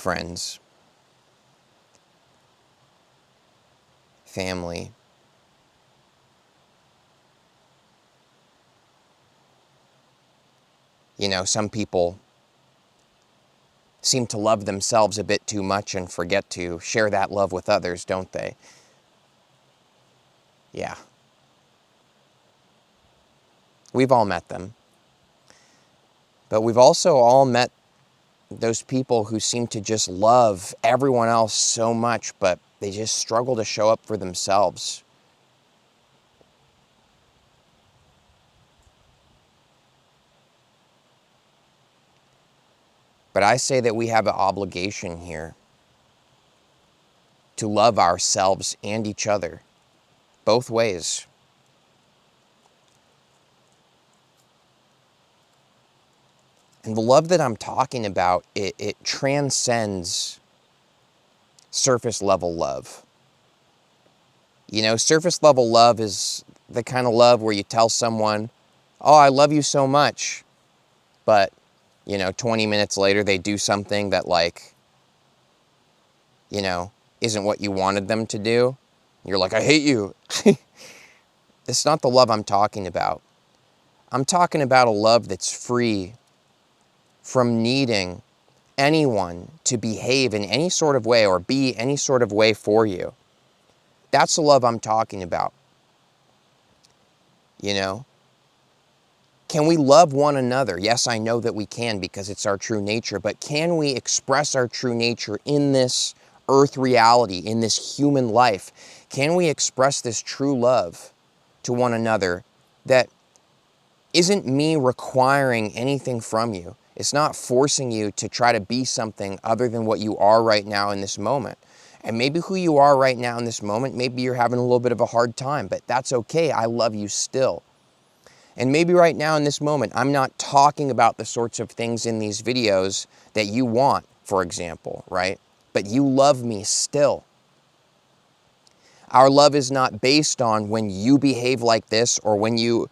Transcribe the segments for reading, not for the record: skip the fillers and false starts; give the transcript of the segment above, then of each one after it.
friends, family. You know, some people seem to love themselves a bit too much and forget to share that love with others, don't they? Yeah. We've all met them. But we've also all met those people who seem to just love everyone else so much, but they just struggle to show up for themselves. But I say that we have an obligation here to love ourselves and each other, both ways. And the love that I'm talking about, it transcends surface level love. You know, surface level love is the kind of love where you tell someone, oh, I love you so much. But, 20 minutes later, they do something that, isn't what you wanted them to do. You're like, I hate you. It's not the love I'm talking about. I'm talking about a love that's free from needing anyone to behave in any sort of way or be any sort of way for you. That's the love I'm talking about. Can we love one another? Yes, I know that we can because it's our true nature, but can we express our true nature in this earth reality, in this human life? Can we express this true love to one another that isn't me requiring anything from you? It's not forcing you to try to be something other than what you are right now in this moment. And maybe who you are right now in this moment, maybe you're having a little bit of a hard time, but that's okay. I love you still. And maybe right now in this moment, I'm not talking about the sorts of things in these videos that you want, for example, right? But you love me still. Our love is not based on when you behave like this or when you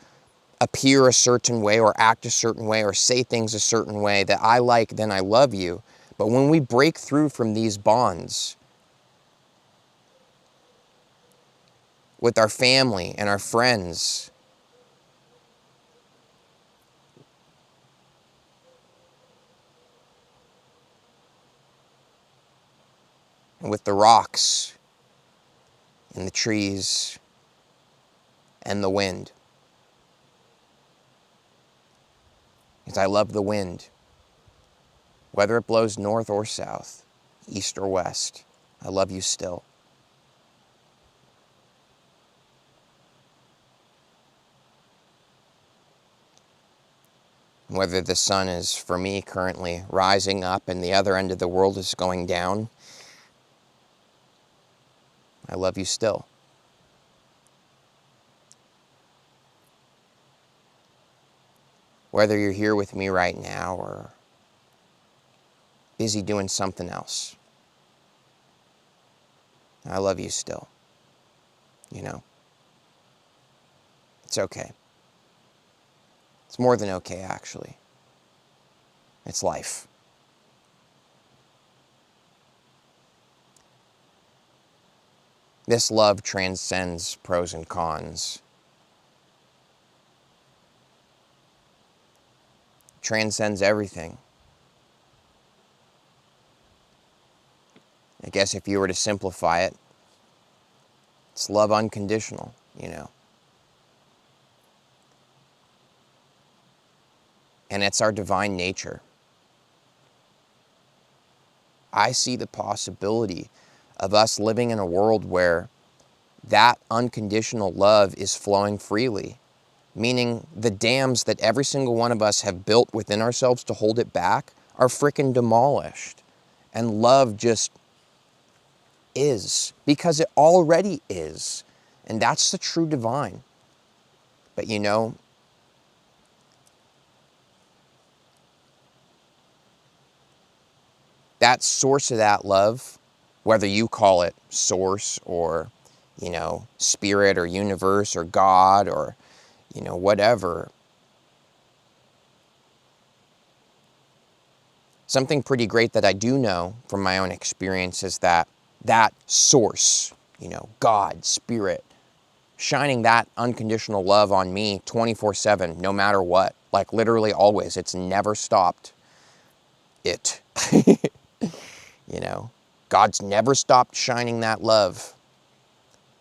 appear a certain way or act a certain way or say things a certain way that I like, then I love you. But when we break through from these bonds with our family and our friends, and with the rocks and the trees and the wind, because I love the wind, whether it blows north or south, east or west, I love you still. Whether the sun is, for me, currently rising up and the other end of the world is going down, I love you still. Whether you're here with me right now or busy doing something else, I love you still. It's okay. It's more than okay, actually. It's life. This love transcends pros and cons. Transcends everything. I guess if you were to simplify it, it's love unconditional, And it's our divine nature. I see the possibility of us living in a world where that unconditional love is flowing freely, meaning the dams that every single one of us have built within ourselves to hold it back are frickin' demolished. And love just is, because it already is. And that's the true divine. But that source of that love, whether you call it source or, spirit or universe or God or, whatever, something pretty great that I do know from my own experience is that that source, you know, God, Spirit, shining that unconditional love on me 24/7, no matter what, like literally always. It's never stopped. It, you know, God's never stopped shining that love.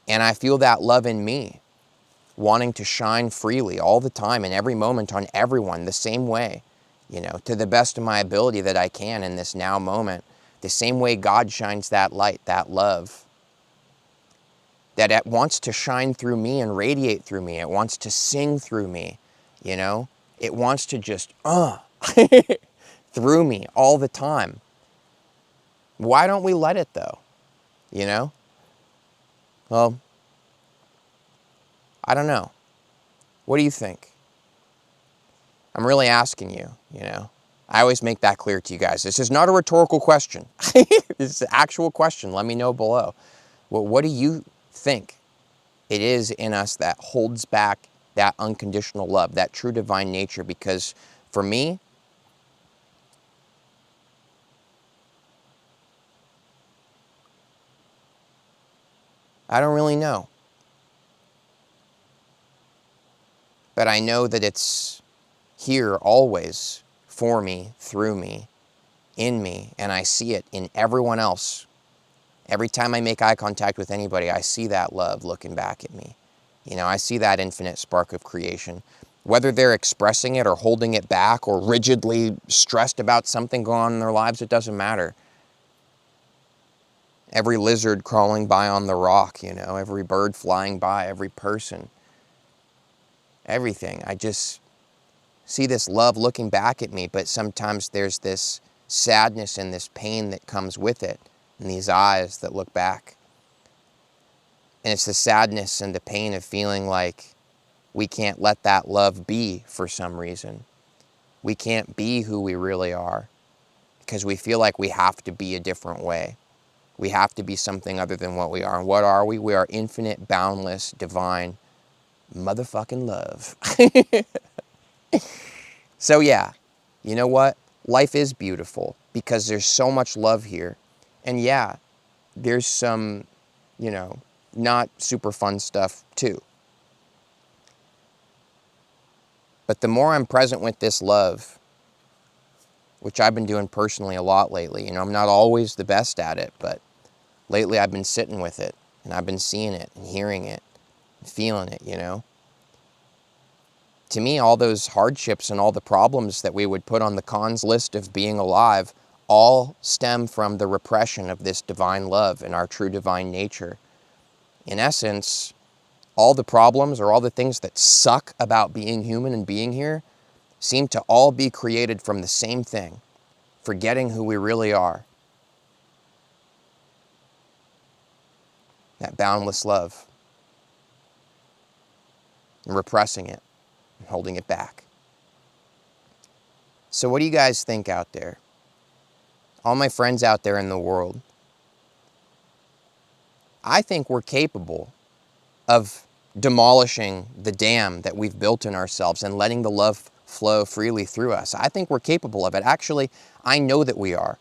And I feel that love in me, wanting to shine freely all the time, in every moment, on everyone, the same way, you know, to the best of my ability that I can in this now moment, the same way God shines that light, that love, that it wants to shine through me and radiate through me. It wants to sing through me, you know? It wants to just, through me all the time. Why don't we let it, though? You know? Well, I don't know. What do you think? I'm really asking you, you know? I always make that clear to you guys. This is not a rhetorical question. This is an actual question. Let me know below. Well, what do you think it is in us that holds back that unconditional love, that true divine nature? Because for me, I don't really know. But I know that it's here always for me, through me, in me, and I see it in everyone else. Every time I make eye contact with anybody, I see that love looking back at me. You know, I see that infinite spark of creation. Whether they're expressing it or holding it back or rigidly stressed about something going on in their lives, it doesn't matter. Every lizard crawling by on the rock, you know, every bird flying by, every person, everything. I just see this love looking back at me, but sometimes there's this sadness and this pain that comes with it, and these eyes that look back. And it's the sadness and the pain of feeling like we can't let that love be for some reason. We can't be who we really are because we feel like we have to be a different way. We have to be something other than what we are. And what are we? We are infinite, boundless, divine motherfucking love. So yeah, you know what? Life is beautiful because there's so much love here. And yeah, there's some, you know, not super fun stuff too. But the more I'm present with this love, which I've been doing personally a lot lately, you know, I'm not always the best at it, but lately I've been sitting with it and I've been seeing it and hearing it and feeling it, you know. To me, all those hardships and all the problems that we would put on the cons list of being alive all stem from the repression of this divine love and our true divine nature. In essence, all the problems or all the things that suck about being human and being here seem to all be created from the same thing, forgetting who we really are. That boundless love. And repressing it and holding it back. So what do you guys think out there? All my friends out there in the world, I think we're capable of demolishing the dam that we've built in ourselves and letting the love flow freely through us. I think we're capable of it. Actually, I know that we are,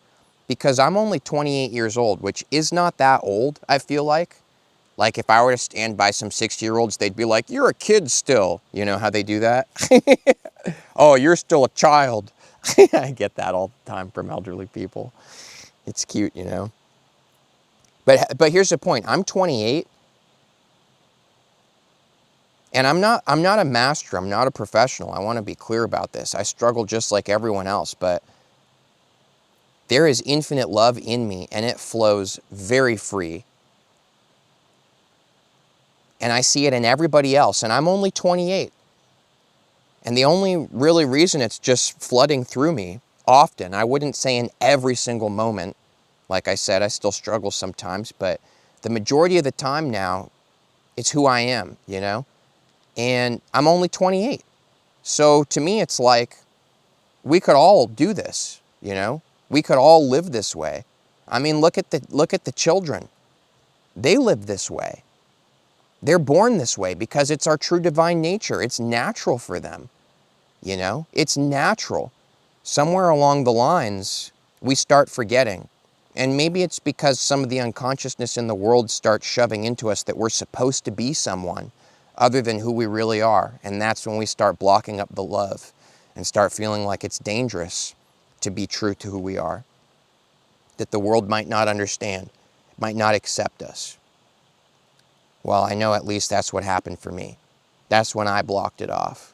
because I'm only 28 years old, which is not that old, I feel like. Like if I were to stand by some 60-year-olds, they'd be like, "You're a kid still." You know how they do that? "Oh, you're still a child." I get that all the time from elderly people. It's cute, you know. But here's the point. I'm 28, and I'm not a master. I'm not a professional. I want to be clear about this. I struggle just like everyone else, but there is infinite love in me, and it flows very free. And I see it in everybody else, and I'm only 28. And the only really reason it's just flooding through me often, I wouldn't say in every single moment, like I said, I still struggle sometimes, but the majority of the time now, it's who I am, you know? And I'm only 28. So to me, it's like, we could all do this, you know? We could all live this way. I mean, look at the children. They live this way. They're born this way because it's our true divine nature. It's natural for them, you know? It's natural. Somewhere along the lines, we start forgetting. And maybe it's because some of the unconsciousness in the world starts shoving into us that we're supposed to be someone other than who we really are. And that's when we start blocking up the love and start feeling like it's dangerous to be true to who we are. That the world might not understand, might not accept us. Well, I know at least that's what happened for me. That's when I blocked it off.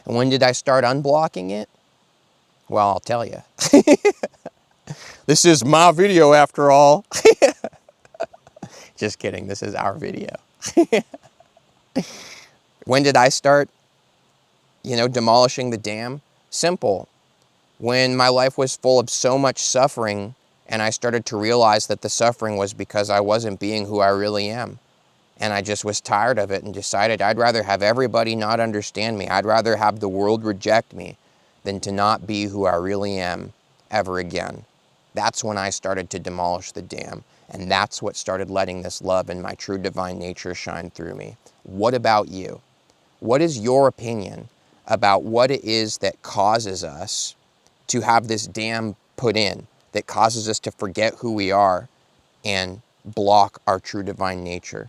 And when did I start unblocking it? Well, I'll tell you. This is my video after all. Just kidding, this is our video. When did I start, demolishing the dam? Simple. When my life was full of so much suffering and I started to realize that the suffering was because I wasn't being who I really am. And I just was tired of it and decided I'd rather have everybody not understand me. I'd rather have the world reject me than to not be who I really am ever again. That's when I started to demolish the dam. And that's what started letting this love and my true divine nature shine through me. What about you? What is your opinion about what it is that causes us to have this dam put in, that causes us to forget who we are and block our true divine nature?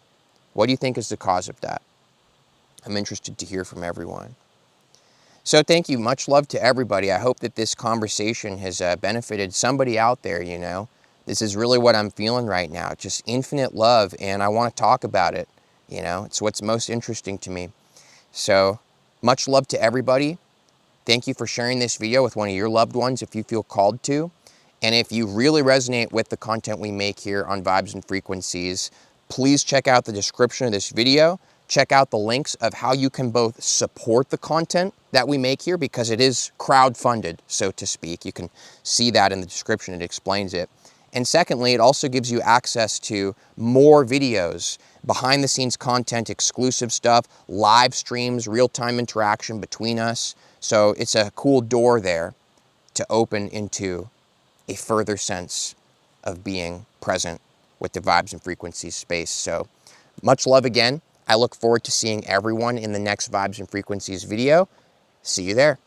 What do you think is the cause of that? I'm interested to hear from everyone. So thank you. Much love to everybody. I hope that this conversation has benefited somebody out there, This is really what I'm feeling right now, just infinite love, and I want to talk about it. It's what's most interesting to me. So much love to everybody. Thank you for sharing this video with one of your loved ones if you feel called to. And if you really resonate with the content we make here on Vibes and Frequencies, please check out the description of this video. Check out the links of how you can both support the content that we make here, because it is crowd-funded, so to speak. You can see that in the description, it explains it. And secondly, it also gives you access to more videos, behind-the-scenes content, exclusive stuff, live streams, real-time interaction between us. So it's a cool door there to open into a further sense of being present with the Vibes and Frequencies space. So much love again. I look forward to seeing everyone in the next Vibes and Frequencies video. See you there.